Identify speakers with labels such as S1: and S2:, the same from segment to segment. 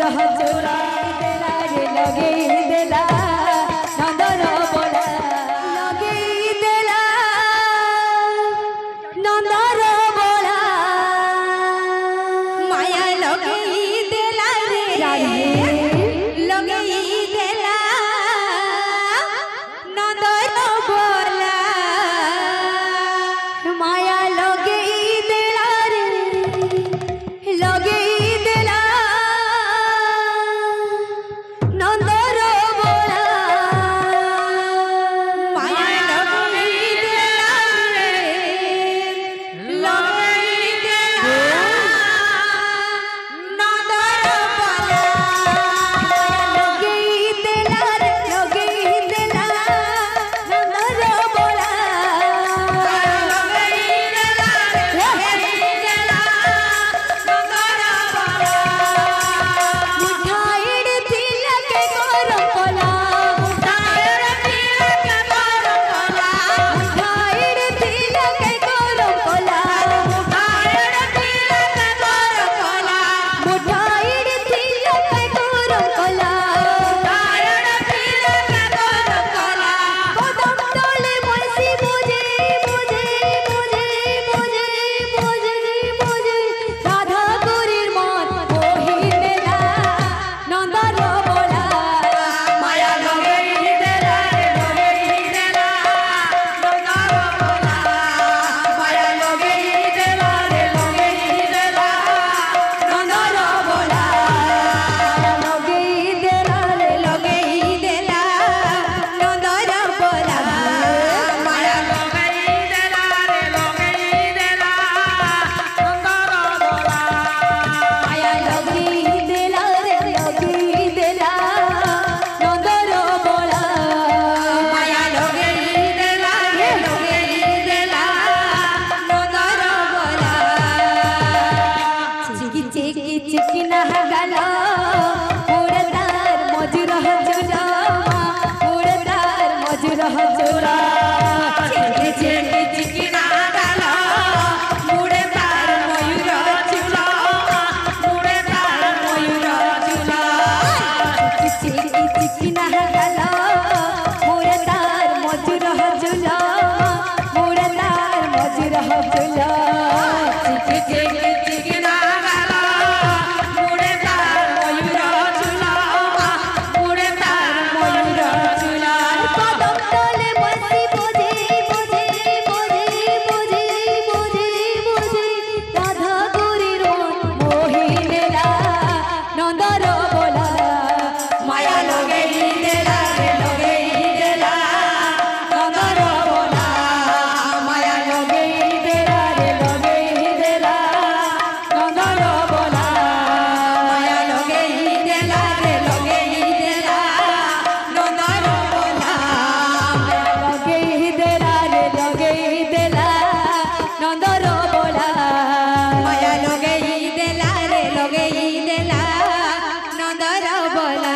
S1: रह चोला देला रे लगे देला नंदर बोला लगे देला नंदर बोला माया लगे देला रे लगे देला नंदर बोला माया लगे देला रे लगे देला नंदर बोला माया लगे देला रे लगे देला नंदर बोला लगे देला रे लगे देला नंदर बोला लगे देला रे लगे देला नंदर बोला मुठाईर तिलक गरम कोला मुठाईर तिलक गरम कोला मुठाईर तिलक गरम कोला मुठाईर तिलक गरम कोला मुठाईर तिलक गरम कोला मुठाईर तिलक गरम कोला कदम तले बसी मुझे मुझे मुझे मुझे मुझे मुझे राधा गोरीर मन मोहिनेला नंदर बोला माया लगे देला रे लगे देला नंदर बोला माया लगे देला रे लगे देला नंदर बोला लगे देला रे लगे देला नंदर बोला माया लगे देला रे लगे देला नंदर बोला माया लगे देला रे लगे देला नंदर बोला माया लगे देला रे लगे देला नंदर बोला चिकी चिकी चिकी ना गला उड़तार मजूर चोरा उड़तार मजूर चोरा चिकी चिकी चिकी ना गला उड़तार मयूर चूला उड़तार मयूर चूला चिकी चिकी ना गला उड़तार मजूर चूला उड़तार मजूर चूला चिकी चिकी चिकी ना गला उड़तार मयूर चूला उड़तार मयूर चूला कदम तले बसी बुझे बुझे बुझे बुझे बुझे बुझे राधा गोरीर मन मोहिनेला नंदर बोला माया लगे देला रे लगे देला नंदर बोला माया लगे देला रे लगे देला नंदर बोला माया लगे देला रे लगे देला नंदर बोला माया लगे देला रे लगे देला नंदर बोला माया लगे देला रे लगे देला नंदर बोला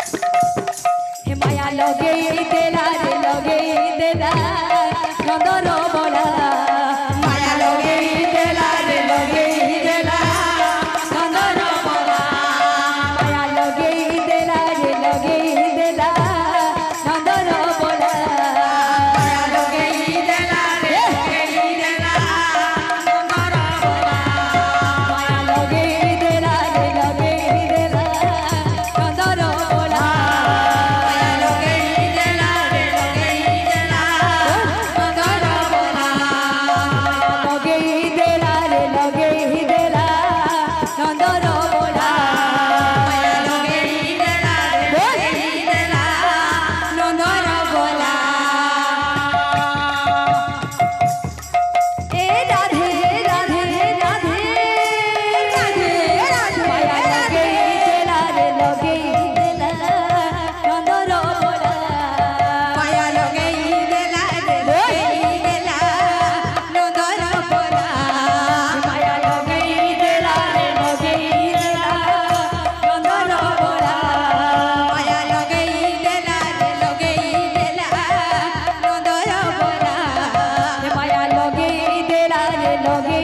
S1: हे माया लगे देला रे लगे देला नंदर बोला माया लगे देला रे लगे देला नंदर बोला माया लगे देला रे लगे देला नंदर बोला माया लगे देला रे लगे देला नंदर बोला माया लगे देला रे लगे देला नंदर बोला माया लगे देला रे लगे देला नंदर बोला लगे देला रे लगे देला नंदर बोला माया लगे देला रे लगे देला नंदर बोला ए राधे राधे राधे राधे राधे माया लगे देला रे लगे देला नंदर बोला माया लगे देला रे लगे देला नंदर बोला माया लगे देला रे लगे देला नंदर बोला माया लगे देला रे लगे देला नंदर बोला माया लगे देला रे लगे